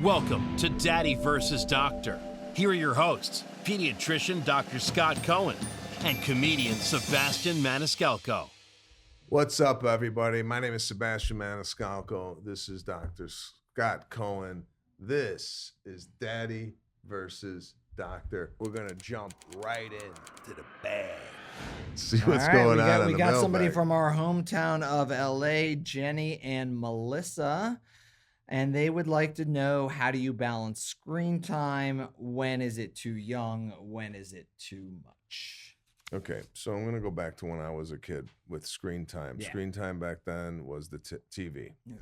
Welcome to Daddy vs. Doctor. Here are your hosts, pediatrician Dr. Scott Cohen and comedian Sebastian Maniscalco. What's up, everybody? My name is Sebastian Maniscalco. This is Dr. Scott Cohen. This is Daddy versus Doctor. We're going to jump right into the bag. See what's going on in the mailbag. We got somebody from our hometown of LA, Jenny and Melissa, and they would like to know, how do you balance screen time? When is it too young? When is it too much? Okay, so I'm going to go back to when I was a kid with screen time. Yeah. Screen time back then was the TV. Yeah.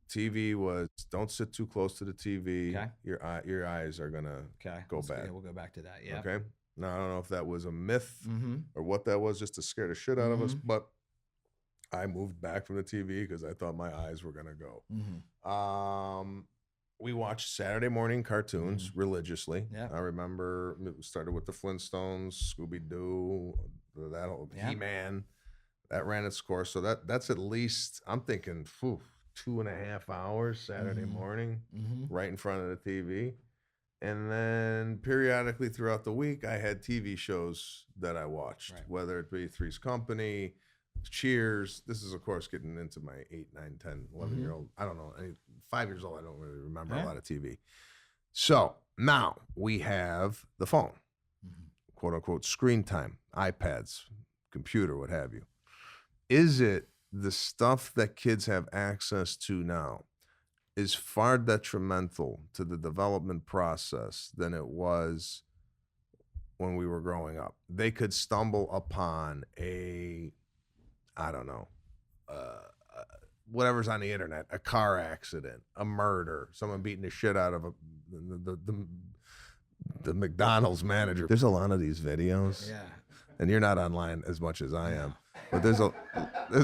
TV was, don't sit too close to the TV. Okay. Your eyes are going to go bad. Yeah, we'll go back to that. Yeah. Okay. Now, I don't know if that was a myth Mm-hmm. or what that was, just to scare the shit out of us, but I moved back from the TV because I thought my eyes were going to go. Mm-hmm. We watched Saturday morning cartoons religiously. Yeah. I remember it started with the Flintstones, Scooby-Doo, that whole He-Man. That ran its course. So that's at least, I'm thinking, 2.5 hours Saturday morning, right in front of the TV. And then periodically throughout the week, I had TV shows that I watched, whether it be Three's Company, Cheers. This is, of course, getting into my 8, 9, 10, 11-year-old. I don't know. 5 years old, I don't really remember a lot of TV. So now we have the phone, quote unquote, screen time, iPads, computer, what have you. Is it the stuff that kids have access to now is far detrimental to the development process than it was when we were growing up? They could stumble upon whatever's on the internet, a car accident, a murder, someone beating the shit out of the McDonald's manager. There's a lot of these videos. Yeah. And you're not online as much as I am. But there's a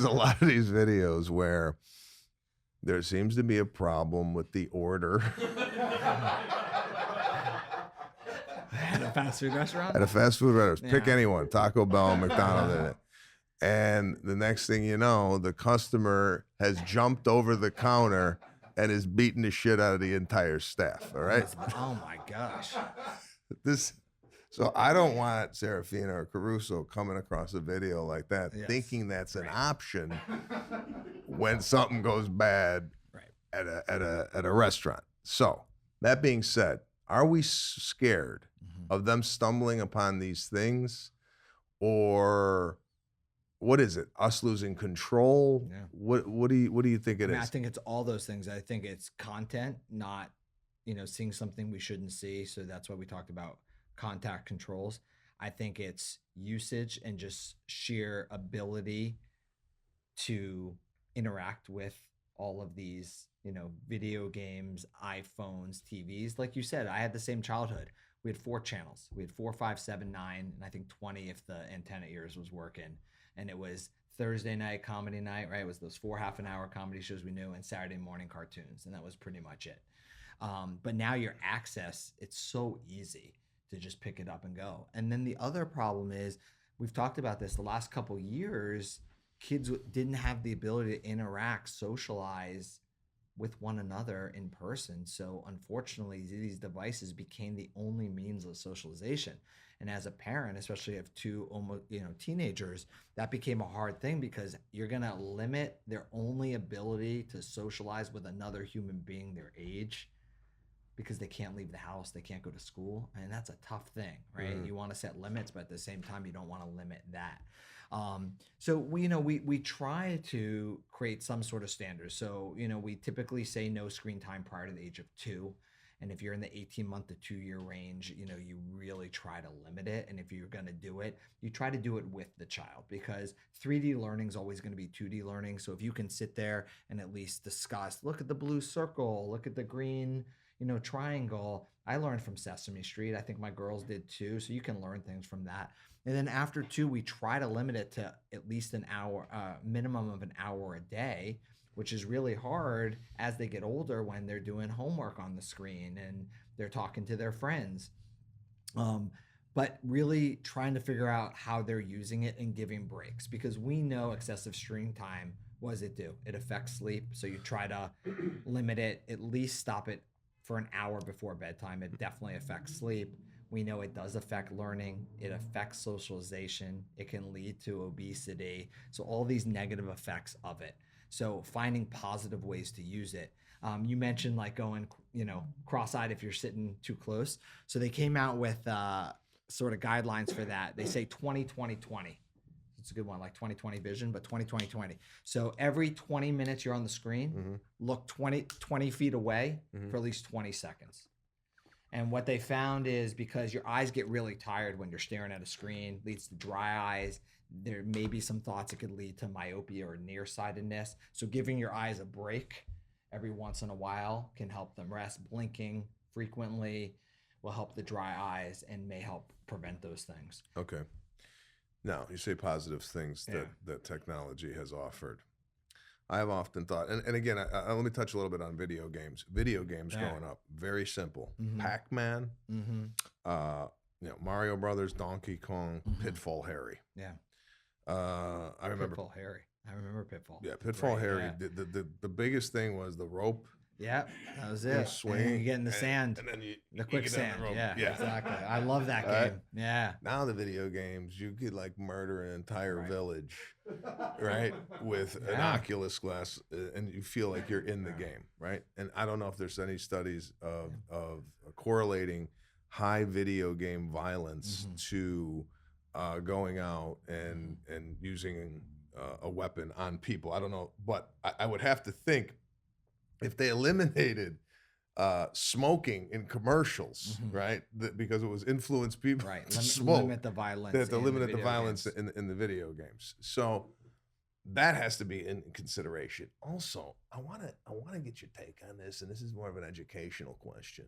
lot of these videos where there seems to be a problem with the order. At a fast food restaurant? At a fast food restaurant. Pick anyone, Taco Bell, McDonald's. And the next thing you know, the customer has jumped over the counter and is beating the shit out of the entire staff, all right? Oh, my gosh. So I don't want Serafina or Caruso coming across a video like that thinking that's an option when something goes bad at a restaurant. So that being said, are we scared of them stumbling upon these things, or what is it? Us losing control? Yeah. What do you think it is? I think it's all those things. I think it's content, not seeing something we shouldn't see. So that's why we talked about contact controls. I think it's usage and just sheer ability to interact with all of these, video games, iPhones, TVs. Like you said, I had the same childhood. We had 4 channels. We had 4, 5, 7, 9, and I think 20 if the antenna ears was working. And it was Thursday night comedy night, right? It was those 4 half-an-hour comedy shows we knew, and Saturday morning cartoons, and that was pretty much it. But now your access, it's so easy to just pick it up and go. And then the other problem is, we've talked about this the last couple years, kids didn't have the ability to interact, socialize with one another in person. So unfortunately, these devices became the only means of socialization. And as a parent, especially of 2 almost, teenagers, that became a hard thing, because you're going to limit their only ability to socialize with another human being their age, because they can't leave the house, they can't go to school, and that's a tough thing, right? You want to set limits, but at the same time, you don't want to limit that. So we try to create some sort of standards. So we typically say no screen time prior to the age of 2, and if you're in the 18-month to 2-year range, you really try to limit it. And if you're going to do it, you try to do it with the child, because 3D learning is always going to be 2D learning. So if you can sit there and at least discuss, look at the blue circle, look at the green triangle. I learned from Sesame Street. I think my girls did too. So you can learn things from that. And then after 2, we try to limit it to at least an hour, minimum of an hour a day, which is really hard as they get older when they're doing homework on the screen and they're talking to their friends. But really trying to figure out how they're using it and giving breaks, because we know excessive screen time, what does it do? It affects sleep. So you try to limit it, at least stop it for an hour before bedtime. It definitely affects sleep. We know it does affect learning. It affects socialization. It can lead to obesity. So all these negative effects of it. So finding positive ways to use it. You mentioned like going, cross-eyed if you're sitting too close. So they came out with sort of guidelines for that. They say 20-20-20. It's a good one, like 20/20 vision, but 20/20/20. So every 20 minutes you're on the screen, look 20 feet away for at least 20 seconds. And what they found is because your eyes get really tired when you're staring at a screen, leads to dry eyes. There may be some thoughts it could lead to myopia or nearsightedness. So giving your eyes a break every once in a while can help them rest. Blinking frequently will help the dry eyes and may help prevent those things. Okay. Now, you say positive things that technology has offered. I have often thought, and again, let me touch a little bit on video games. Video games growing up, very simple. Pac-Man, Mario Brothers, Donkey Kong, Pitfall Harry. Yeah. I remember Pitfall Harry. I remember Pitfall. Yeah, Pitfall Harry. Yeah. The biggest thing was the rope. Yeah, that was it. Swing. And you get in the sand. And then the quicksand. Yeah, exactly. I love that game. Right? Yeah. Now the video games, you could like murder an entire village, right? With an Oculus glass, and you feel like you're in the game, right? And I don't know if there's any studies of correlating high video game violence to going out and using a weapon on people. I don't know, but I would have to think if they eliminated smoking in commercials, right? Because it was influenced people to smoke. Limit the violence. They have to limit the violence in the video games. So that has to be in consideration. Also, I want to get your take on this, and this is more of an educational question.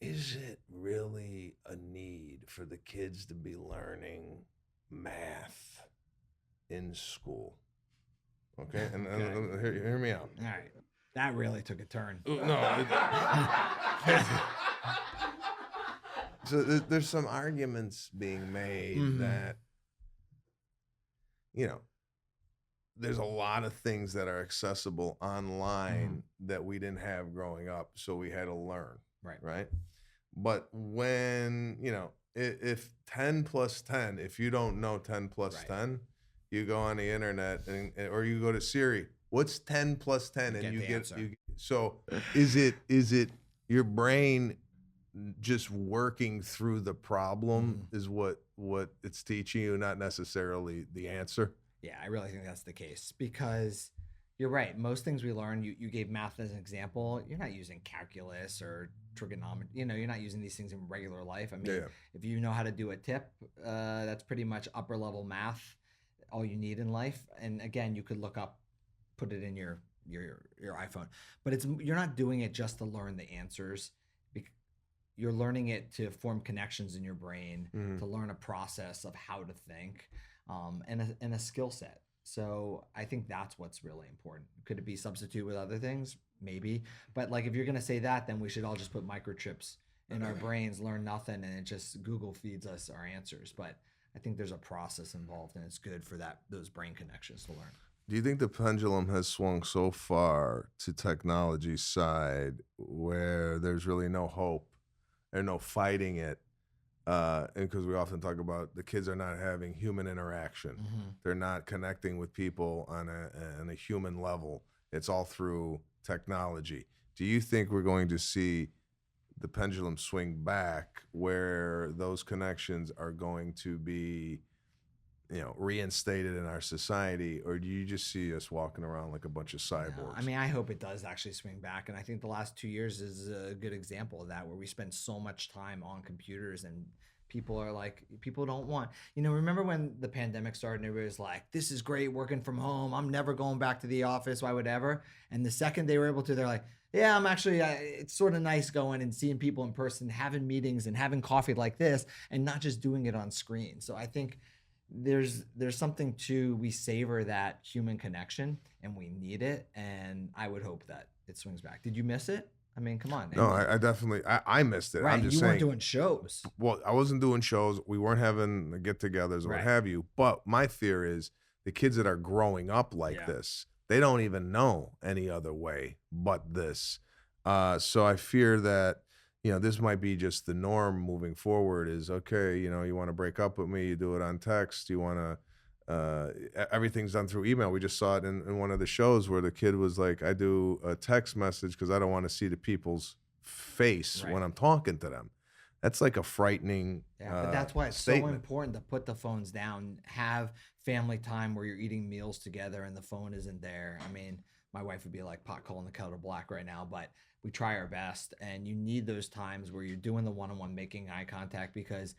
Is it really a need for the kids to be learning math in school? Okay, and hear me out. All right. That really took a turn. No. So there's some arguments being made that, there's a lot of things that are accessible online that we didn't have growing up, so we had to learn. Right. But when, if 10 plus 10, if you don't know 10 plus 10, you go on the internet or you go to Siri. What's 10 plus 10? And you get so is it your brain just working through the problem is what it's teaching you, not necessarily the answer? Yeah, I really think that's the case because you're right. Most things we learn, you gave math as an example. You're not using calculus or trigonometry. You're not using these things in regular life. I mean, if you know how to do a tip, that's pretty much upper level math, all you need in life. And again, you could put it in your iPhone, but you're not doing it just to learn the answers. You're learning it to form connections in your brain, to learn a process of how to think, and a skill set. So I think that's what's really important. Could it be substituted with other things? Maybe, but like if you're gonna say that, then we should all just put microchips in our brains, learn nothing, and it just Google feeds us our answers. But I think there's a process involved, and it's good for those brain connections to learn. Do you think the pendulum has swung so far to technology's side where there's really no hope and no fighting it? And because we often talk about the kids are not having human interaction. They're not connecting with people on a human level. It's all through technology. Do you think we're going to see the pendulum swing back where those connections are going to be reinstated in our society, or do you just see us walking around like a bunch of cyborgs? No, I mean, I hope it does actually swing back, and I think the last 2 years is a good example of that, where we spend so much time on computers and people don't want, remember when the pandemic started and everybody was like, this is great working from home, I'm never going back to the office, why would ever? And the second they were able to, they're like, yeah, I'm actually, it's sort of nice going and seeing people in person, having meetings and having coffee like this, and not just doing it on screen. So I think there's something we savor that human connection, and we need it, and I would hope that it swings back. Did you miss it? I mean, come on. No, I definitely I missed it. Right, I'm just you saying, weren't doing shows. Well, I wasn't doing shows. We weren't having get-togethers or what have you. But my fear is the kids that are growing up like this, they don't even know any other way but this. So I fear that, this might be just the norm moving forward is, okay, you want to break up with me, you do it on text, you want to, everything's done through email. We just saw it in one of the shows where the kid was like, I do a text message because I don't want to see the people's face when I'm talking to them. That's like a frightening but that's why it's statement. so important to put the phones down, have family time where you're eating meals together and the phone isn't there. I mean, my wife would be like pot calling the kettle black right now, but we try our best. And you need those times where you're doing the one-on-one, making eye contact, because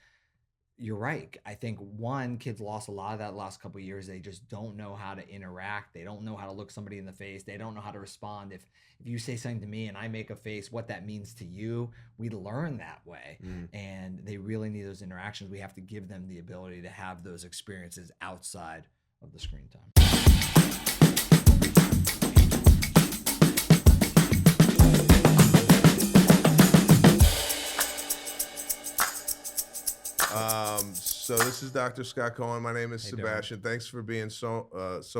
you're right. I think kids lost a lot of that last couple of years. They just don't know how to interact. They don't know how to look somebody in the face. They don't know how to respond. If you say something to me and I make a face, what that means to you, we learn that way. And they really need those interactions. We have to give them the ability to have those experiences outside of the screen time. So this is Dr. Scott Cohen. My name is Sebastian. Thanks for being so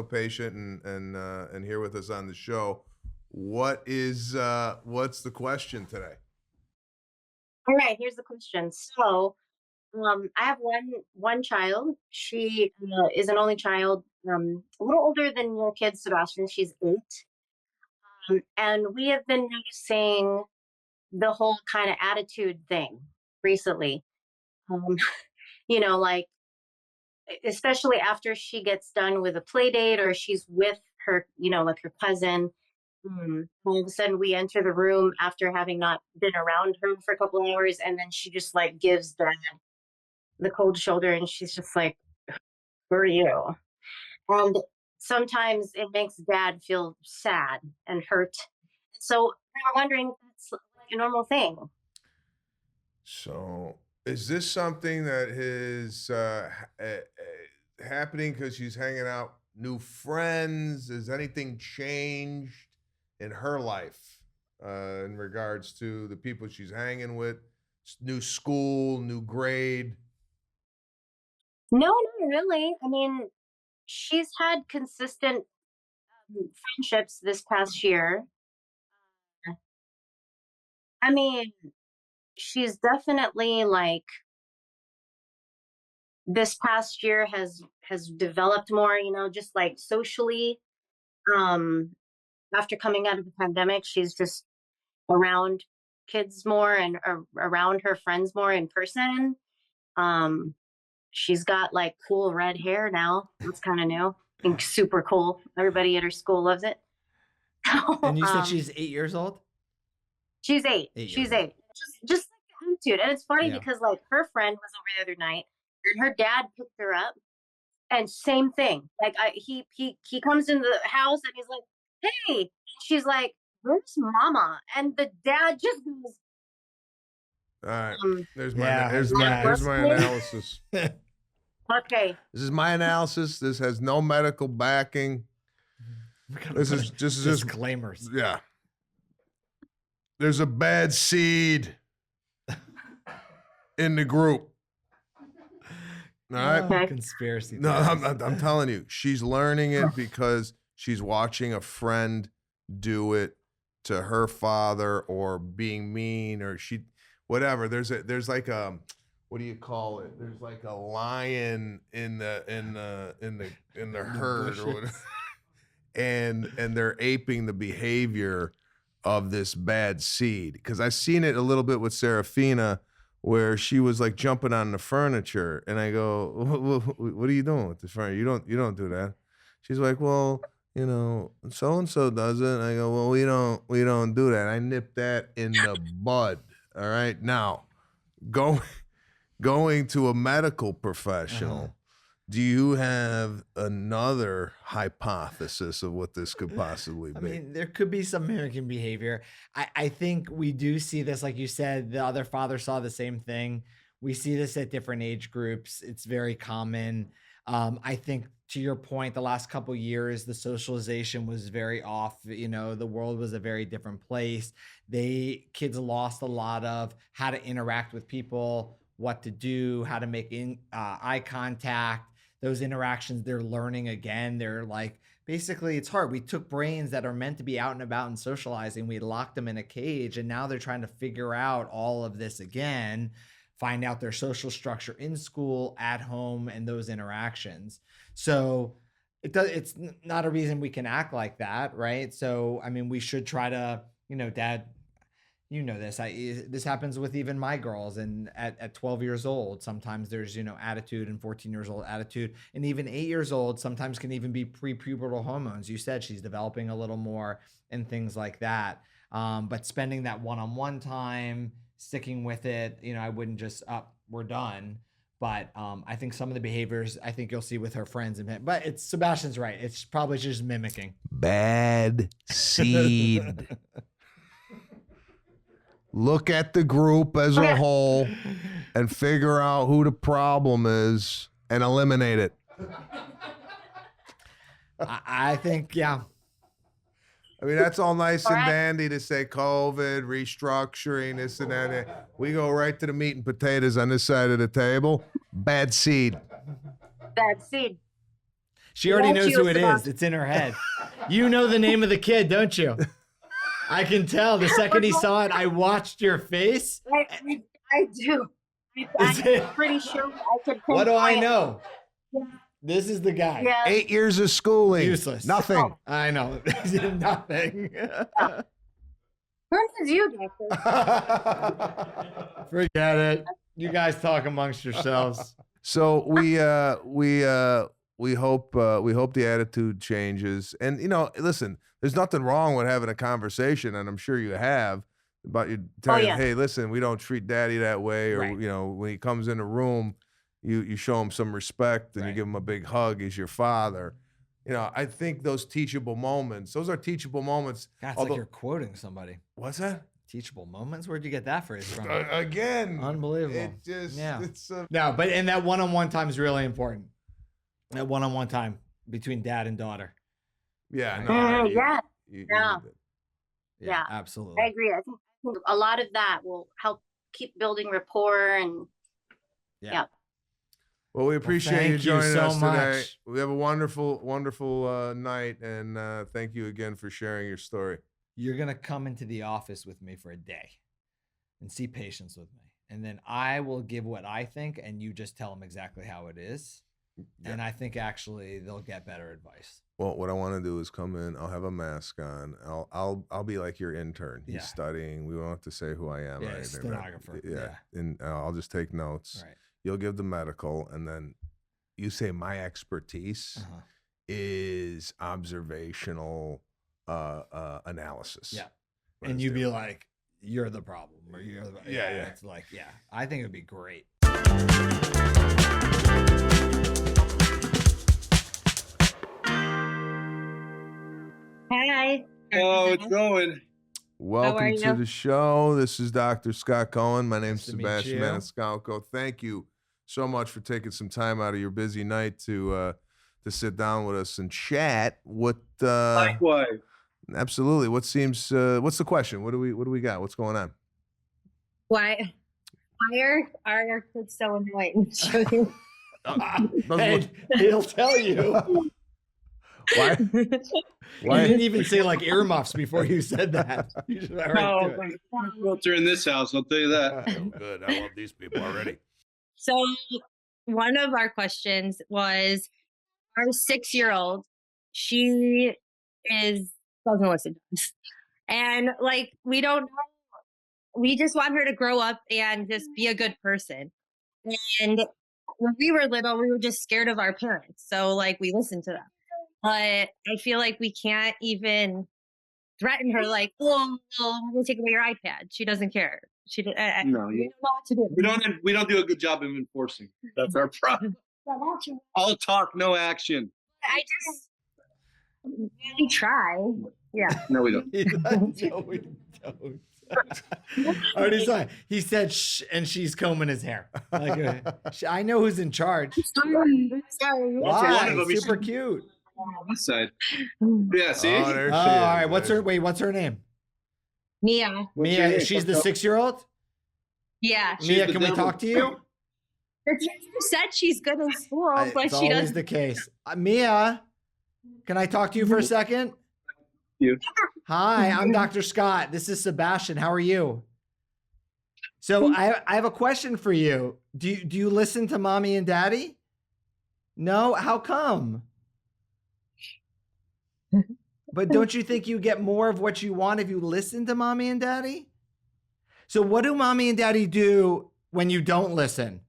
patient and here with us on the show. What's the question today? All right, here's the question. So, I have one child. She is an only child, a little older than your kid, Sebastian. She's 8, and we have been noticing the whole kind of attitude thing recently. Like, especially after she gets done with a play date or she's with her, like her cousin. All of a sudden we enter the room after having not been around her for a couple hours, and then she just like gives Dad the cold shoulder, and she's just like, who are you? And sometimes it makes Dad feel sad and hurt. So I'm wondering if that's like a normal thing. So is this something that is happening because she's hanging out new friends? Has anything changed in her life in regards to the people she's hanging with? New school, new grade? No, not really. I mean, she's had consistent friendships this past year. I mean, she's definitely like this past year has developed more, just like socially. After coming out of the pandemic, she's just around kids more and around her friends more in person. She's got like cool red hair now. That's kind of new and super cool. Everybody at her school loves it. And you said she's 8 years old? She's 8. She's 8. Just like the attitude. And it's funny because like her friend was over the other night and her dad picked her up, and same thing. Like he comes into the house and he's like, hey, and she's like, where's Mama? And the dad just goes, all right, there's my analysis. Okay. This is my analysis. This has no medical backing. This is just disclaimers. Yeah. There's a bad seed in the group. All right. Conspiracy. No, I'm telling you, she's learning it because she's watching a friend do it to her father, or being mean, or whatever. There's like a, what do you call it? There's like a lion in the herd, or whatever. and they're aping the behavior of this bad seed. Because I've seen it a little bit with Serafina, where she was like jumping on the furniture, and I go, what are you doing with the furniture? You don't do that. She's like, well, so and so does it. And I go, well, we don't do that. I nip that in the bud. All right, now going to a medical professional. Do you have another hypothesis of what this could possibly be? I mean, there could be some mimicking behavior. I think we do see this, like you said, the other father saw the same thing. We see this at different age groups. It's very common. I think, to your point, the last couple of years, the socialization was very off. The world was a very different place. Kids lost a lot of how to interact with people, what to do, how to make eye contact. Those interactions, they're learning again. They're like basically it's hard. We took brains that are meant to be out and about and socializing. We locked them in a cage, and now they're trying to figure out all of this again, find out their social structure in school, at home, and those interactions. So it's not a reason we can act like that, right? So, I mean, we should try to, Dad, this, this happens with even my girls, and at 12 years old, sometimes there's, attitude, and 14 years old attitude, and even 8 years old, sometimes can even be prepubertal hormones. You said she's developing a little more and things like that. But spending that one-on-one time, sticking with it, I wouldn't just we're done. But I think some of the behaviors I think you'll see with her friends, but Sebastian's right. It's probably just mimicking. Bad seed. Look at the group as a whole and figure out who the problem is and eliminate it. I think, yeah. I mean, that's all nice and dandy to say COVID, restructuring, this and that. We go right to the meat and potatoes on this side of the table. Bad seed. Bad seed. She already knows who it is. It's in her head. You know the name of the kid, don't you? I can tell. The second he saw it, I watched your face. I do. I'm pretty sure I could. What do I know? Yeah. This is the guy. Yeah. 8 years of schooling. Useless. Nothing. I know. Nothing. Who is you, Doctor? Forget it. You guys talk amongst yourselves. So we hope the attitude changes. And listen, there's nothing wrong with having a conversation, and I'm sure you have, about you telling him, hey, listen, we don't treat Daddy that way, or right. When he comes in the room, you show him some respect and you give him a big hug. He's your father. I think those teachable moments, those are teachable moments. God, it's like you're quoting somebody. What's that? Teachable moments? Where'd you get that phrase from? Again. Unbelievable. It just, it's no, but and that one-on-one time is really important. That one-on-one time between dad and daughter. Yeah. No, yeah, absolutely. I agree. I think a lot of that will help keep building rapport and yeah. Well, we appreciate you joining us today. Much. We have a wonderful, wonderful night, and thank you again for sharing your story. You're going to come into the office with me for a day and see patients with me. And then I will give what I think, and you just tell them exactly how it is. Yeah. And I think actually they'll get better advice. Well, what I want to do is come in. I'll have a mask on. I'll be like your intern. He's studying. We won't have to say who I am. Yeah, stenographer. Yeah. And I'll just take notes. Right. You'll give the medical, and then you say my expertise is observational analysis. Yeah. And you'd be like, you're the problem, or you're the It's like, I think it would be great. Hi. Oh, it's going. Welcome to the show. This is Dr. Scott Cohen. My name's Sebastian Maniscalco. Thank you so much for taking some time out of your busy night to sit down with us and chat. Likewise. Absolutely. What's the question? What do we got? What's going on? Why are kids so annoying? He'll tell you. Why? You didn't even say like earmuffs before you said that. Filter in this house, I'll tell you that. Oh, good. I love these people already. So one of our questions was our 6-year-old. She doesn't listen to us. And like, we don't know. We just want her to grow up and just be a good person. And when we were little, we were just scared of our parents. So like, we listened to them. But I feel like we can't even threaten her like, oh, we're going to take away your iPad. She doesn't care. We don't know what to do. We don't do a good job of enforcing. That's our problem. All talk, no action. I just really try. Yeah. No, we don't. No, we don't. Already saw it. He said shh, and she's combing his hair. Like, I know who's in charge. Sorry. Why? Super cute. This side. Yeah, see? Oh, there she is. All right. What's her name? Mia. Mia. She's the 6-year-old? Yeah. Mia, can we talk to you? The teacher said she's good in school, but it's she always doesn't. the case. Mia, Can I talk to you for a second? You. Hi, I'm Dr. Scott. This is Sebastian. How are you? So I have a question for you. Do you listen to mommy and daddy? No? How come? But don't you think you get more of what you want if you listen to mommy and daddy? So what do mommy and daddy do when you don't listen?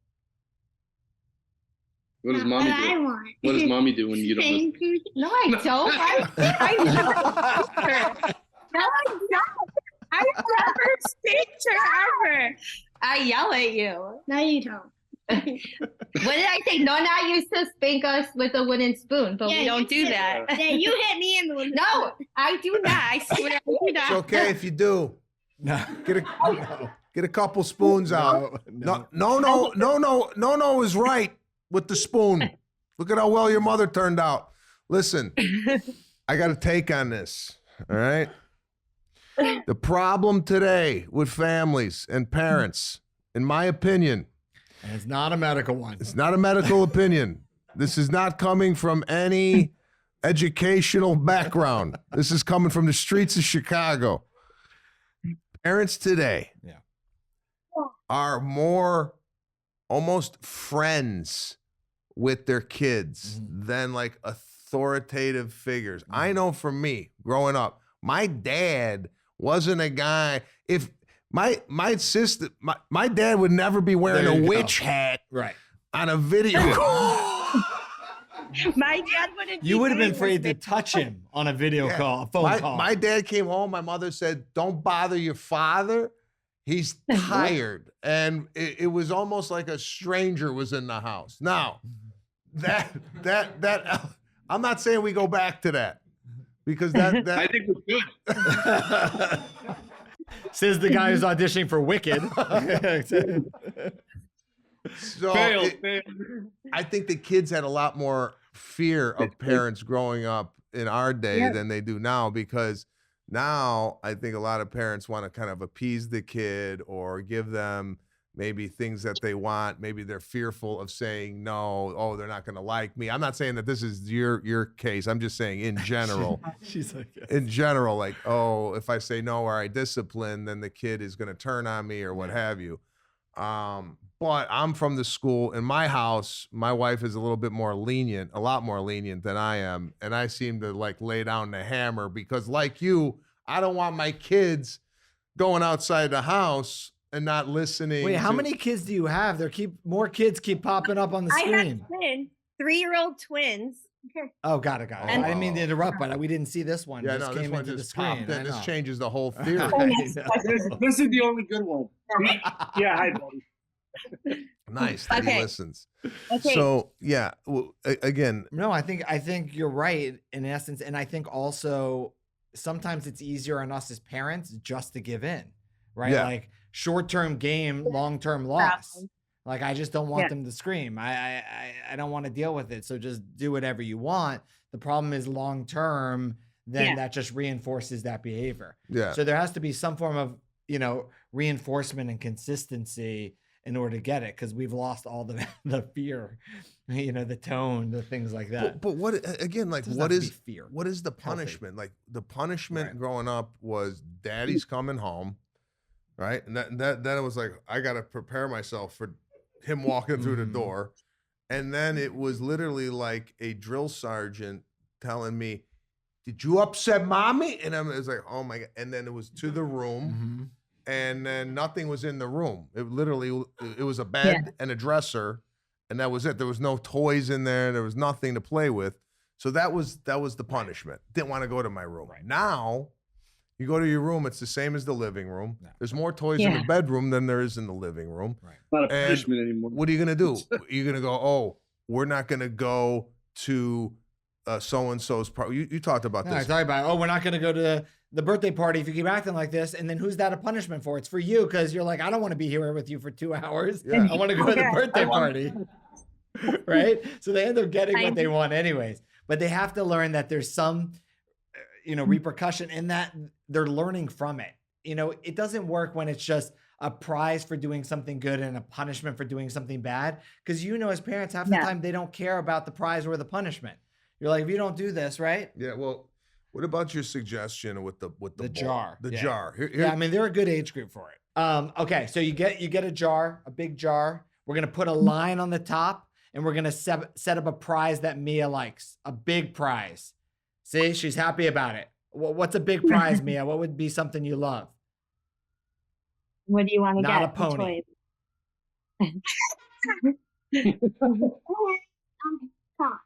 What does mommy do? What does mommy do when you don't listen? No, I don't. I never. No, I don't. I never speak to her ever. I yell at you. No, you don't. What did I say? Nonna used to spank us with a wooden spoon, but we don't do that. Yeah, you hit me in the wooden No, I do not. I swear I do not. It's okay if you do. No. Get a couple spoons out. No is right with the spoon. Look at how well your mother turned out. Listen, I got a take on this. All right. The problem today with families and parents, in my opinion, And it's not a medical one. it's not a medical opinion. This is not coming from any educational background. This is coming from the streets of Chicago. Parents today are more almost friends with their kids than like authoritative figures. I know for me, growing up, my dad wasn't a guy. If my sister, my dad would never be wearing a witch hat on a video call. My dad wouldn't. You would have been afraid to touch him on a video call, a phone call. My dad came home. My mother said, "Don't bother your father. He's tired." And it was almost like a stranger was in the house. Now, that I'm not saying we go back to that because that I think we're good. Says the guy who's auditioning for Wicked. so Fail. I think the kids had a lot more fear of parents growing up in our day than they do now, because now I think a lot of parents want to kind of appease the kid or give them maybe things that they want. Maybe they're fearful of saying no. Oh, they're not going to like me. I'm not saying that this is your case. I'm just saying in general. She's like, yes. In general, like, oh, if I say no or I discipline, then the kid is going to turn on me or what have you. But I'm from the school. In my house, my wife is a little bit more lenient, a lot more lenient than I am. And I seem to like lay down the hammer because, like you, I don't want my kids going outside the house and not listening. Wait, how many kids do you have? More kids keep popping up on the I screen. have twins, 3-year-old twins. Oh, got it. I didn't mean to interrupt, but we didn't see this one. Yeah, Just no, this came one into the just screen. popped in. I This know. changes the whole theory. This is the only good one. Yeah, hi, buddy. Nice that he Okay. listens. Okay. So yeah, again, No, I think you're right in essence, and I think also sometimes it's easier on us as parents just to give in, right? Yeah. Like short-term gain, long-term loss. Like I just don't want them to scream. I don't want to deal with it. So just do whatever you want. The problem is long-term, then that just reinforces that behavior. yeah. So there has to be some form of, reinforcement and consistency in order to get it, because we've lost all the fear, the tone, the things like that. But what again? Like, Doesn't what have to is be fear? what is the Healthy. punishment? Like the punishment Right. growing up was daddy's coming home, right? And then it was like I got to prepare myself for him walking through the door, and then it was literally like a drill sergeant telling me, "Did you upset mommy?" And it was like, "Oh my god!" And then it was to the room. And then nothing was in the room. It was a bed and a dresser, and that was it. There was no toys in there. There was nothing to play with. So that was the punishment. Didn't want to go to my room. Right. Now, you go to your room. It's the same as the living room. Yeah. There's more toys in the bedroom than there is in the living room. Right. Not a And punishment anymore. What are you gonna do? You're gonna go, oh, we're not gonna go to so and so's party. You talked about No, I this. talk about, we're not going to go to the birthday party if you keep acting like this. And then who's that a punishment for? It's for you, because you're like, I don't want to be here with you for 2 hours. Yeah. I want to go to the birthday party. Right? So they end up getting what they want anyways. But they have to learn that there's some, repercussion in that they're learning from it. It doesn't work when it's just a prize for doing something good and a punishment for doing something bad. Because as parents, half the time they don't care about the prize or the punishment. You're like, if you don't do this, right? Yeah. Well, what about your suggestion with the The bowl? jar. The Yeah. jar. Here, Yeah, I mean, they're a good age group for it. Okay, so you get a jar, a big jar. We're gonna put a line on the top, and we're gonna set up a prize that Mia likes, a big prize. See, she's happy about it. What's a big prize, Mia? What would be something you love? What do you want to Not get? a pony.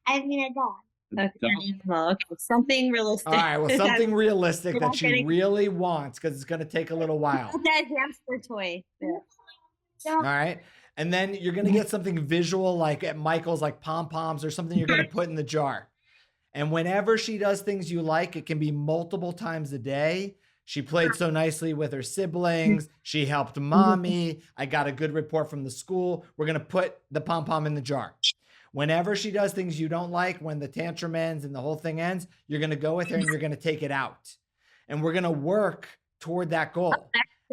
I mean, a dog. Okay. Well, okay. Something realistic. All right, well, something realistic that she really wants because it's gonna take a little while. That hamster toy. All right. And then you're going to get something visual like at Michael's, like pom-poms or something you're going to put in the jar. And whenever she does things you like, it can be multiple times a day. She played so nicely with her siblings. She helped mommy. I got a good report from the school. We're going to put the pom-pom in the jar. Whenever she does things you don't like, when the tantrum ends and the whole thing ends, you're going to go with her and you're going to take it out. And we're going to work toward that goal.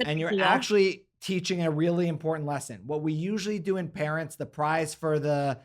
And you're actually teaching a really important lesson. What we usually do in parents, the prize for the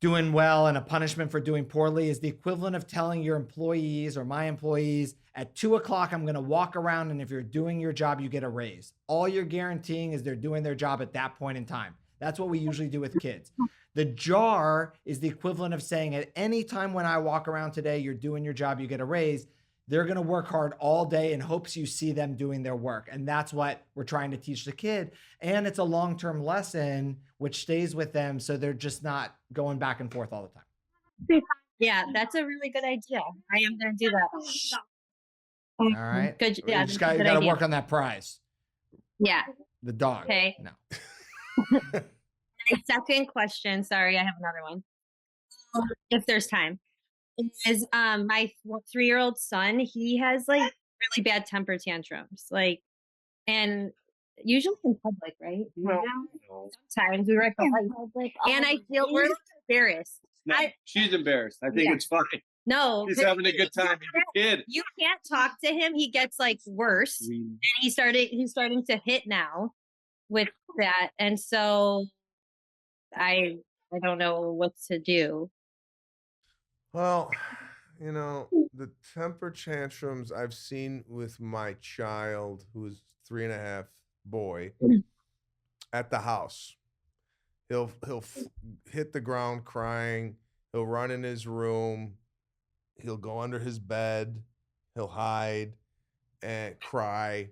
doing well and a punishment for doing poorly is the equivalent of telling your employees or my employees at 2 o'clock, I'm going to walk around. And if you're doing your job, you get a raise. All you're guaranteeing is they're doing their job at that point in time. That's what we usually do with kids. The jar is the equivalent of saying at any time when I walk around today, you're doing your job, you get a raise. They're going to work hard all day in hopes you see them doing their work. And that's what we're trying to teach the kid. And it's a long-term lesson, which stays with them. So they're just not going back and forth all the time. Yeah, that's a really good idea. I am going to do that. All right. Good. Yeah, you got to work on that prize. Yeah. The dog. Okay. No. My second question. Sorry, I have another one. If there's time. Is my 3-year-old son, he has like really bad temper tantrums, like, and usually in public, right? No. Sometimes we were at public, and I feel we're embarrassed. No, she's embarrassed. I think it's fine. No, He's having a good time. He's a kid. You can't talk to him. He gets like worse, and he's starting to hit now with that, and so I don't know what to do. Well, the temper tantrums I've seen with my child, who's 3.5 boy, at the house. He'll hit the ground crying. He'll run in his room. He'll go under his bed. He'll hide and cry.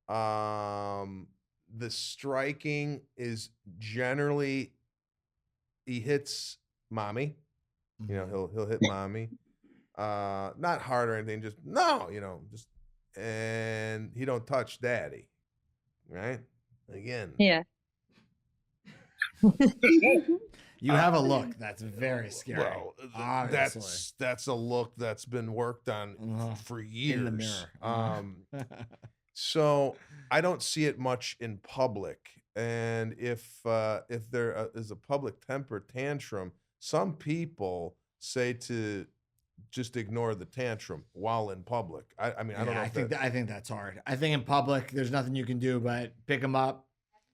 The striking is generally he hits mommy. He'll hit mommy. Not hard or anything, just no, and he don't touch daddy. Right? Again. Yeah. You have a look that's very scary. Well, obviously. that's a look that's been worked on for years. In the mirror. So I don't see it much in public. And if there is a public temper tantrum, some people say to just ignore the tantrum while in public. I don't know. I think that's hard. I think in public, there's nothing you can do but pick them up,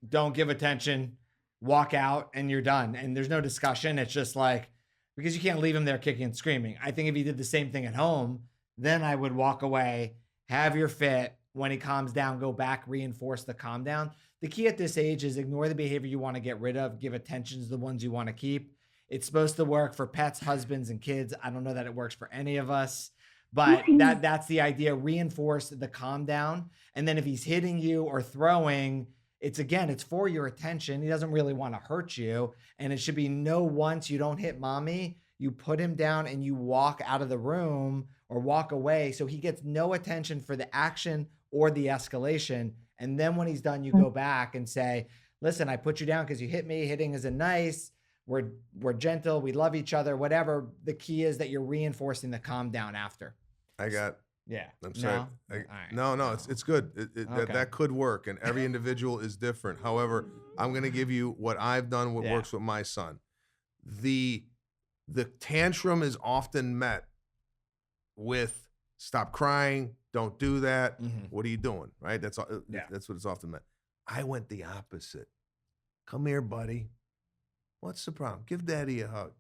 don't give attention, walk out, and you're done. And there's no discussion. It's just like, because you can't leave him there kicking and screaming. I think if he did the same thing at home, then I would walk away, have your fit. When he calms down, go back, reinforce the calm down. The key at this age is ignore the behavior you want to get rid of, give attention to the ones you want to keep. It's supposed to work for pets, husbands, and kids. I don't know that it works for any of us, but that's the idea. Reinforce the calm down. And then if he's hitting you or throwing, it's for your attention. He doesn't really want to hurt you. And it should be no, once you don't hit mommy, you put him down and you walk out of the room or walk away. So he gets no attention for the action or the escalation. And then when he's done, you go back and say, listen, I put you down because you hit me. Hitting isn't nice. We're gentle. We love each other, whatever. The key is that you're reinforcing the calm down after. I'm sorry. No? It's good. That could work. And every individual is different. However, I'm going to give you what I've done, what works with my son. The tantrum is often met with stop crying. Don't do that. What are you doing? Right. That's what it's often meant. I went the opposite. Come here, buddy. What's the problem? Give daddy a hug.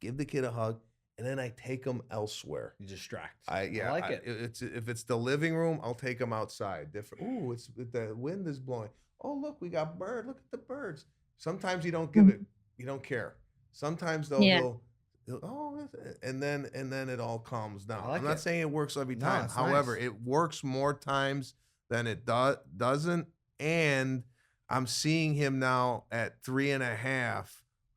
give the kid a hug, and then I take him elsewhere. You distract. I like it. If it's the living room, I'll take him outside. Different. Ooh, the wind is blowing. Oh, look, we got bird. Look at the birds. Sometimes you don't give it. You don't care. Sometimes though he'll and then it all calms down. I'm not saying it works every time. However, it works more times than it doesn't. And I'm seeing him now at 3.5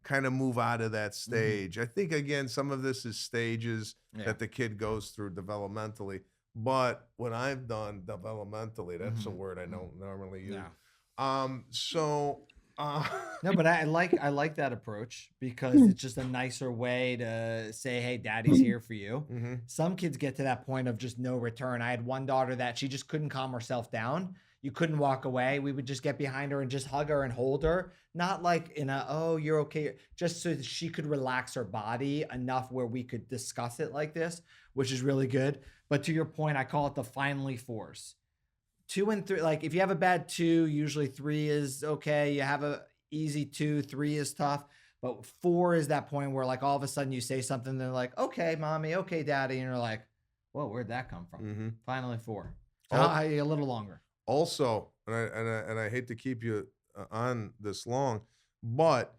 kind of move out of that stage. I think, again, some of this is stages that the kid goes through developmentally. But what I've done developmentally, that's a word I don't normally use. No, but I like that approach because it's just a nicer way to say, hey, daddy's here for you. Some kids get to that point of just no return. I had one daughter that she just couldn't calm herself down. You couldn't walk away. We would just get behind her and just hug her and hold her. Not like in a, oh, you're okay. Just so that she could relax her body enough where we could discuss it like this, which is really good. But to your point, I call it the finally fours. 2 and 3, like if you have a bad 2, usually 3 is okay. You have a easy 2, 3 is tough. But 4 is that point where like all of a sudden you say something, they're like, okay, mommy, okay, daddy. And you're like, whoa, where'd that come from? Finally 4. A little longer. Also, and I hate to keep you on this long, but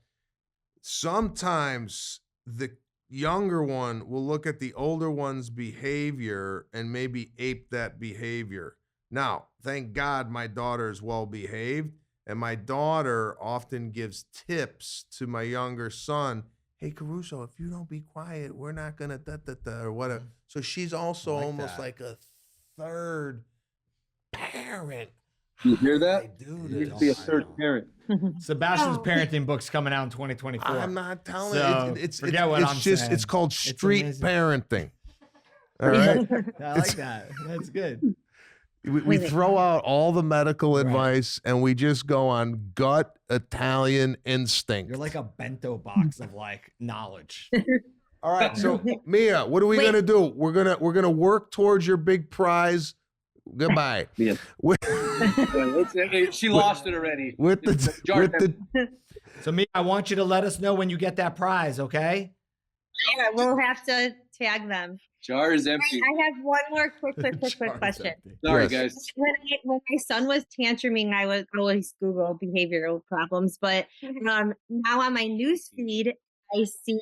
sometimes the younger one will look at the older one's behavior and maybe ape that behavior. Now, thank God my daughter is well behaved, and my daughter often gives tips to my younger son. Hey, Caruso, if you don't be quiet, we're not gonna da-da-da or whatever. So she's also almost like a third parent. You hear that? You need to be a third parent. Sebastian's parenting book's coming out in 2024. I'm not telling so you. It's saying. It's called street parenting. All right? I like that. That's good. We throw out all the medical advice and we just go on gut Italian instinct. You're like a bento box of like knowledge. All right, so Mia, what are we gonna do? We're gonna work towards your big prize. Goodbye. Yeah. She lost it already. So Mia, I want you to let us know when you get that prize, okay? Yeah, we'll have to tag them. Jar is empty. I have one more quick question. Sorry, guys. When my son was tantruming, I would always Google behavioral problems. But now on my news feed, I see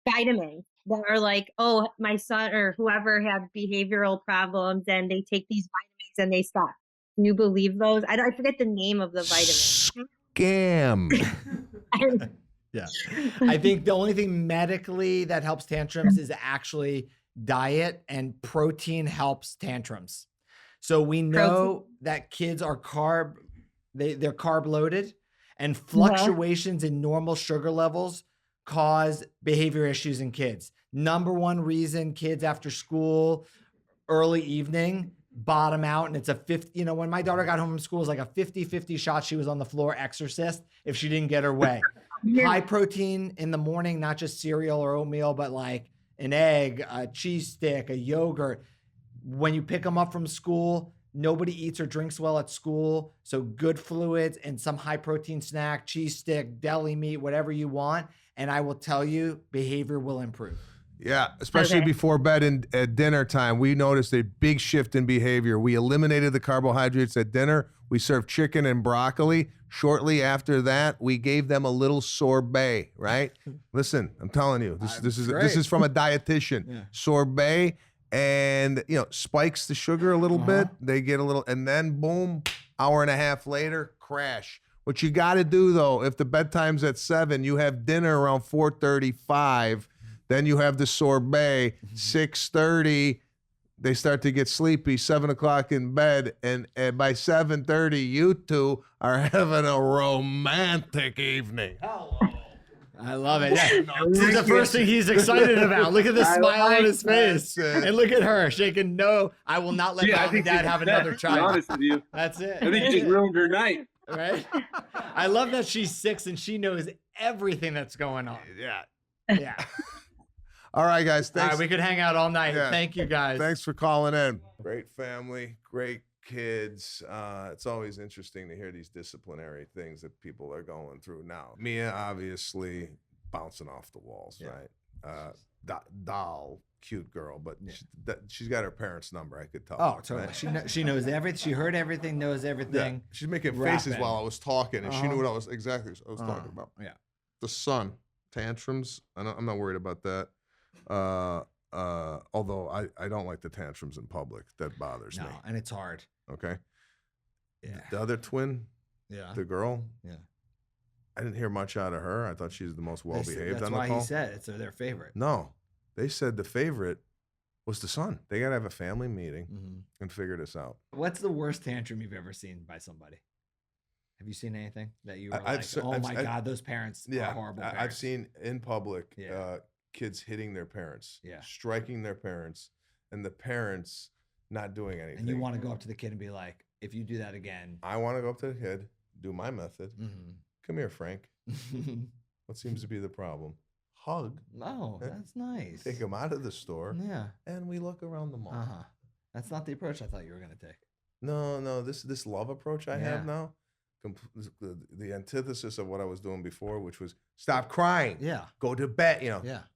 vitamins that are like, oh, my son or whoever had behavioral problems, and they take these vitamins and they stop. Can you believe those? I forget the name of the vitamin. Scam. Yeah. I think the only thing medically that helps tantrums is actually diet, and protein helps tantrums. So we know that kids are they're carb loaded, and fluctuations in normal sugar levels cause behavior issues in kids. Number one reason kids after school, early evening, bottom out. And it's a 50, when my daughter got home from school, it was like a 50-50 shot. She was on the floor exorcist if she didn't get her way. High protein in the morning, not just cereal or oatmeal, but like an egg, a cheese stick, a yogurt. When you pick them up from school, nobody eats or drinks well at school. So good fluids and some high protein snack, cheese stick, deli meat, whatever you want. And I will tell you, behavior will improve. Yeah, especially before bed and at dinner time. We noticed a big shift in behavior. We eliminated the carbohydrates at dinner. We served chicken and broccoli. Shortly after that, we gave them a little sorbet, right? Listen, I'm telling you, this is from a dietitian. Yeah. Sorbet, and spikes the sugar a little bit. They get a little, and then boom, hour and a half later, crash. What you got to do though, if the bedtime's at 7, you have dinner around 4:35. Then you have the sorbet, 6:30. They start to get sleepy, 7 o'clock in bed, and by 7:30, you two are having a romantic evening. Hello. I love it. Yeah. This is the first thing he's excited about. Look at the smile on his face. And look at her shaking. No, I will not let mom and dad have another child. To be honest with you. That's it. I think you just ruined her night. Right? I love that she's 6 and she knows everything that's going on. Yeah. All right, guys. Thanks. All right, we could hang out all night. Yeah. Thank you, guys. Thanks for calling in. Great family, great kids. It's always interesting to hear these disciplinary things that people are going through now. Mia, obviously, bouncing off the walls, Yeah. right? Doll, cute girl, but she's got her parents' number. I could tell. Oh, totally. Right? She knows everything. She heard everything, knows everything. Yeah. She's making Rapping. faces while I was talking, and she knew what I was talking about. Yeah. The son, tantrums. I'm not worried about that. Although I don't like the tantrums in public. That bothers me. And it's hard. Okay. Yeah. The other twin, the girl. Yeah. I didn't hear much out of her. I thought she's the most well behaved That's on the why call. he said it's their favorite. No, they said the favorite was the son. They got to have a family meeting and figure this out. What's the worst tantrum you've ever seen by somebody? Have you seen anything that you were God, those parents are horrible parents? I've seen in public kids hitting their parents, striking their parents, and the parents not doing anything. And you want to go up to the kid and be like, if you do that again. I want to go up to the kid, do my method. Come here, Frank. What seems to be the problem? Hug. No, that's nice. Take him out of the store. Yeah. And we look around the mall. That's not the approach I thought you were going to take. No, this love approach I have now, the antithesis of what I was doing before, which was stop crying. Yeah. Go to bed.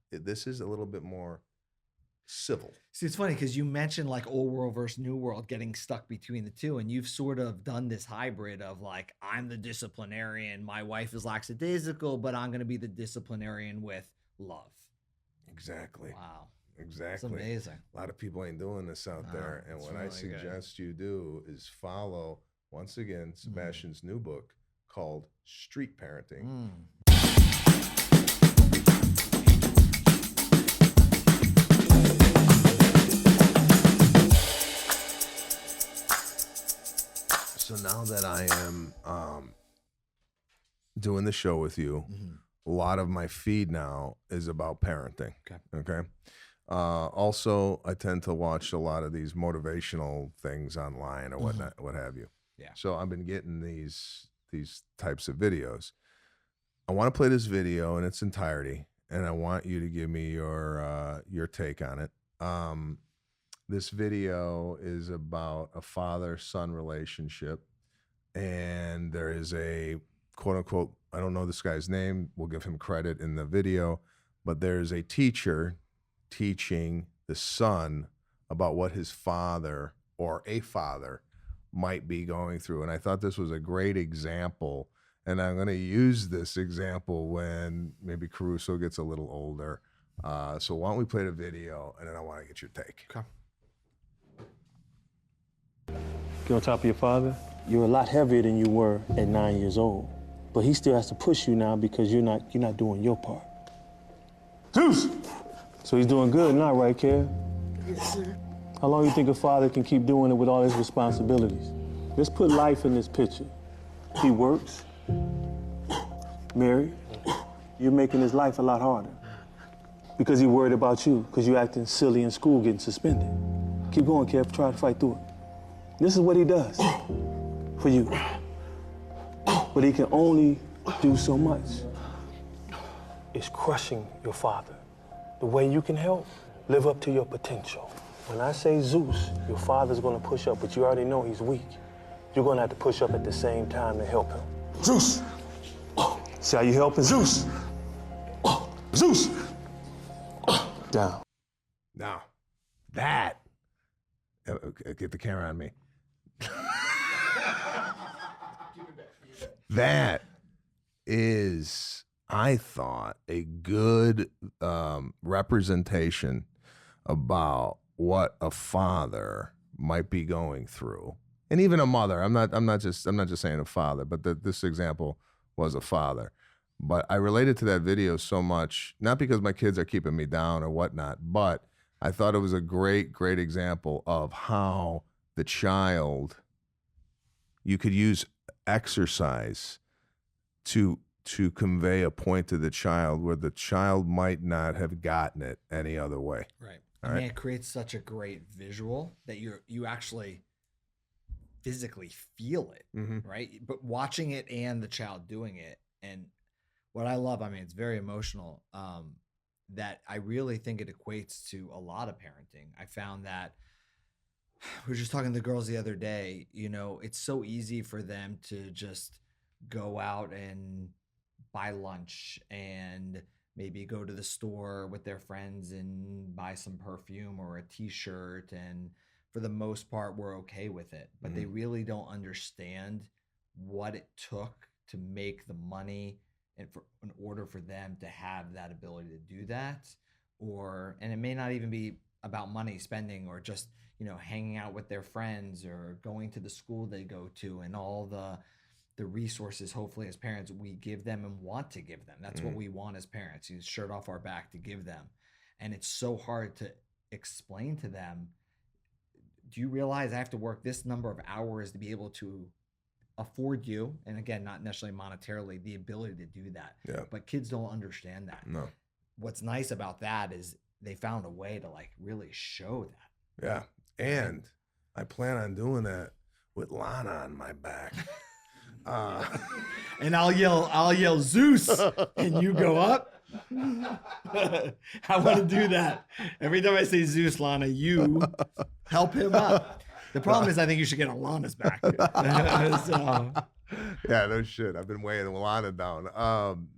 This is a little bit more civil. See, it's funny because you mentioned like old world versus new world, getting stuck between the two, and you've sort of done this hybrid of like, I'm the disciplinarian, my wife is lackadaisical, but I'm going to be the disciplinarian with love. Exactly. Wow. Exactly. That's amazing. A lot of people ain't doing this out there, and what I suggest you do is follow, once again, Sebastian's new book called Street Parenting. So now that I am doing the show with you, a lot of my feed now is about parenting. Okay. Also, I tend to watch a lot of these motivational things online or whatnot, what have you. Yeah. So I've been getting these types of videos. I want to play this video in its entirety, and I want you to give me your take on it. This video is about a father-son relationship, and there is a quote-unquote, I don't know this guy's name, we'll give him credit in the video, but there's a teacher teaching the son about what his father or a father might be going through. And I thought this was a great example, and I'm going to use this example when maybe Caruso gets a little older. So why don't we play the video, and then I want to get your take. Okay. Get on top of your father. You're a lot heavier than you were at 9 years old, but he still has to push you now because you're not doing your part. Zeus! So he's doing good now, right, Kev? Yes, sir. How long you think a father can keep doing it with all his responsibilities? Let's put life in this picture. He works, married. You're making his life a lot harder because he's worried about you, because you're acting silly in school, getting suspended. Keep going, Kev. Try to fight through it. This is what he does for you. But he can only do so much. It's crushing your father. The way you can help, live up to your potential. When I say Zeus, your father's gonna push up, but you already know he's weak. You're gonna have to push up at the same time to help him. Zeus! See how you helping? Zeus! Zeus! Down. Now, that, get the camera on me. That is, I thought, a good representation about what a father might be going through, and even a mother. I'm not just saying a father, but this example was a father. But I related to that video so much, not because my kids are keeping me down or whatnot, but I thought it was a great example of how the child, you could use exercise to convey a point to the child where the child might not have gotten it any other way. Right. All I mean, right. it creates such a great visual that you actually physically feel it, right? But watching it and the child doing it, and what I love, I mean, it's very emotional, that I really think it equates to a lot of parenting. I found that we were just talking to the girls the other day, it's so easy for them to just go out and buy lunch and maybe go to the store with their friends and buy some perfume or a t-shirt, and for the most part we're okay with it, but they really don't understand what it took to make the money and in order for them to have that ability to do that. And it may not even be about money spending, or just, you know, hanging out with their friends or going to the school they go to, and all the resources, hopefully as parents, we give them and want to give them. That's what we want as parents, you shirt off our back to give them. And it's so hard to explain to them, do you realize I have to work this number of hours to be able to afford you? And again, not necessarily monetarily, the ability to do that. Yeah. But kids don't understand that. No. What's nice about that is they found a way to like really show that. Yeah. And I plan on doing that with Lana on my back. And I'll yell Zeus, and you go up. I want to do that. Every time I say Zeus, Lana, you help him up. The problem is I think you should get on Lana's back. So. Yeah, no shit. I've been weighing Lana down.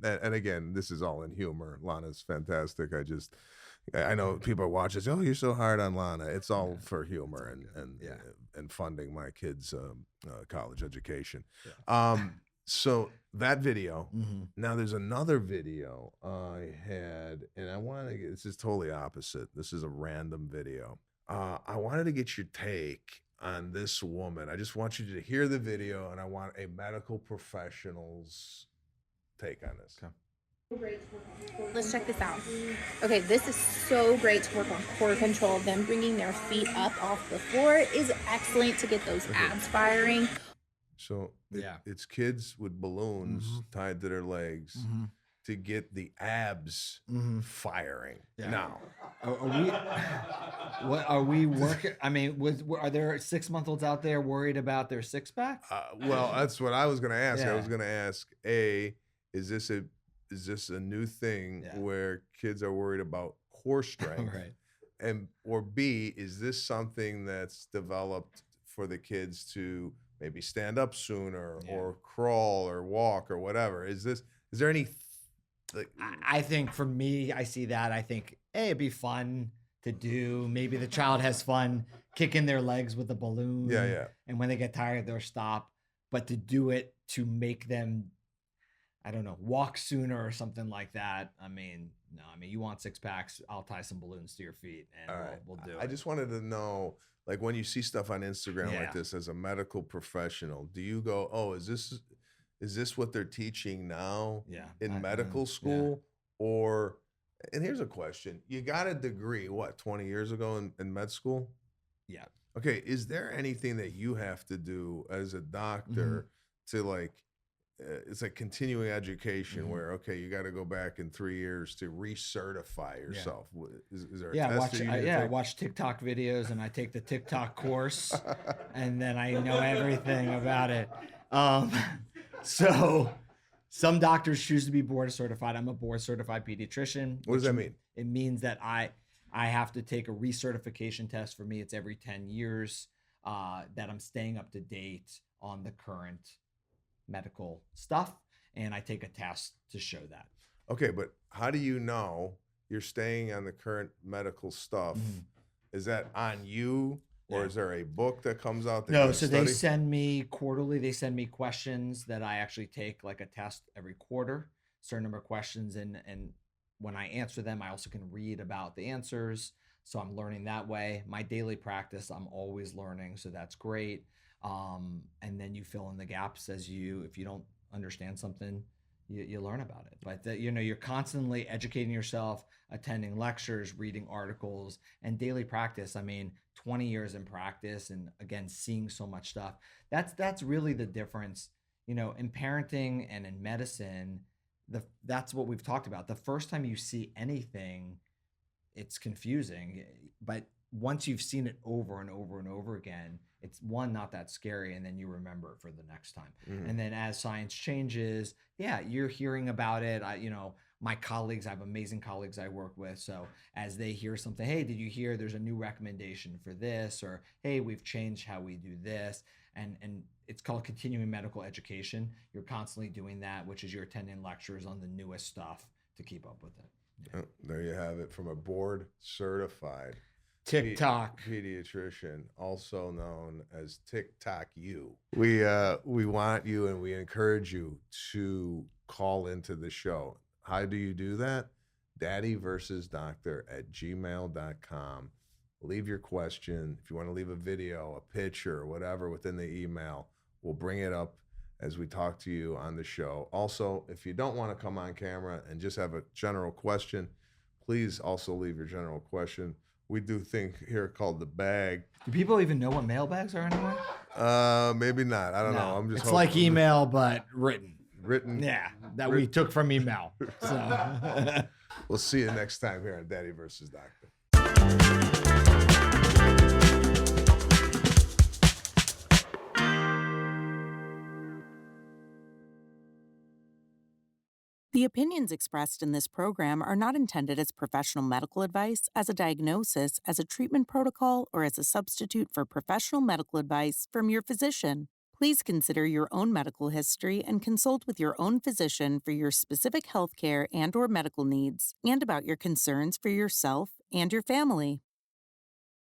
And again, this is all in humor. Lana's fantastic. I know people are watching. Oh, you're so hard on Lana. It's all for humor and funding my kids' college education. Yeah. So that video. Now there's another video I had, and I want to get. This is totally opposite. This is a random video. I wanted to get your take on this woman. I just want you to hear the video, and I want a medical professional's take on this. Okay. Let's check this out. Okay, this is so great to work on core control. Them bringing their feet up off the floor is excellent to get those abs firing. So it's kids with balloons tied to their legs to get the abs firing. Yeah. Now, are we working? I mean, are there 6-month-olds out there worried about their six pack? Well, that's what I was going to ask. Yeah. I was going to ask, is this a new thing where kids are worried about core strength? Right. Or B, is this something that's developed for the kids to maybe stand up sooner or crawl or walk or whatever? Is there any? I think for me, I see that. I think, it'd be fun to do. Maybe the child has fun kicking their legs with a balloon. Yeah. And when they get tired, they'll stop. But to do it to make them, I don't know, walk sooner or something like that. I mean, no. I mean, you want six packs? I'll tie some balloons to your feet, and we'll do it. I just wanted to know, like, when you see stuff on Instagram like this as a medical professional, do you go, "Oh, is this what they're teaching now in medical school?" Or, and here's a question: you got a degree, what, 20 years ago in med school? Yeah. Okay. Is there anything that you have to do as a doctor to like? It's like continuing education where, okay, you got to go back in 3 years to recertify yourself. Is there a test? I watch TikTok videos, and I take the TikTok course, and then I know everything about it. So some doctors choose to be board certified. I'm a board certified pediatrician. What does that mean? It means that I have to take a recertification test. For me, it's every 10 years that I'm staying up to date on the current medical stuff, and I take a test to show that. Okay, but how do you know you're staying on the current medical stuff? Is that on you, or is there a book that comes out? No, so they send me quarterly. They send me questions that I actually take, like a test every quarter, certain number of questions, and when I answer them, I also can read about the answers. So I'm learning that way. My daily practice, I'm always learning, so that's great. And then you fill in the gaps if you don't understand something, you learn about it. But you're constantly educating yourself, attending lectures, reading articles, and daily practice. I mean, 20 years in practice, and again, seeing so much stuff. That's really the difference, in parenting and in medicine. That's what we've talked about. The first time you see anything, it's confusing, but once you've seen it over and over and over again, it's not that scary, and then you remember it for the next time. And then as science changes, you're hearing about it. My colleagues, I have amazing colleagues I work with. So as they hear something, hey, did you hear there's a new recommendation for this? Or, hey, we've changed how we do this. And it's called continuing medical education. You're constantly doing that, which is you're attending lectures on the newest stuff to keep up with it. Oh, there you have it, from a board certified TikTok pediatrician, also known as TikTok You. We want you and we encourage you to call into the show. How do you do that? daddyversusdoctor@gmail.com. Leave your question. If you want to leave a video, a picture, whatever within the email, we'll bring it up as we talk to you on the show. Also, if you don't want to come on camera and just have a general question, please also leave your general question. We do thing here called the bag. Do people even know what mailbags are anymore? Maybe not. I don't know. I'm just It's like email, but written. Yeah, that we took from email. So we'll see you next time here on Daddy versus Doctor. The opinions expressed in this program are not intended as professional medical advice, as a diagnosis, as a treatment protocol, or as a substitute for professional medical advice from your physician. Please consider your own medical history and consult with your own physician for your specific healthcare and/or medical needs and about your concerns for yourself and your family.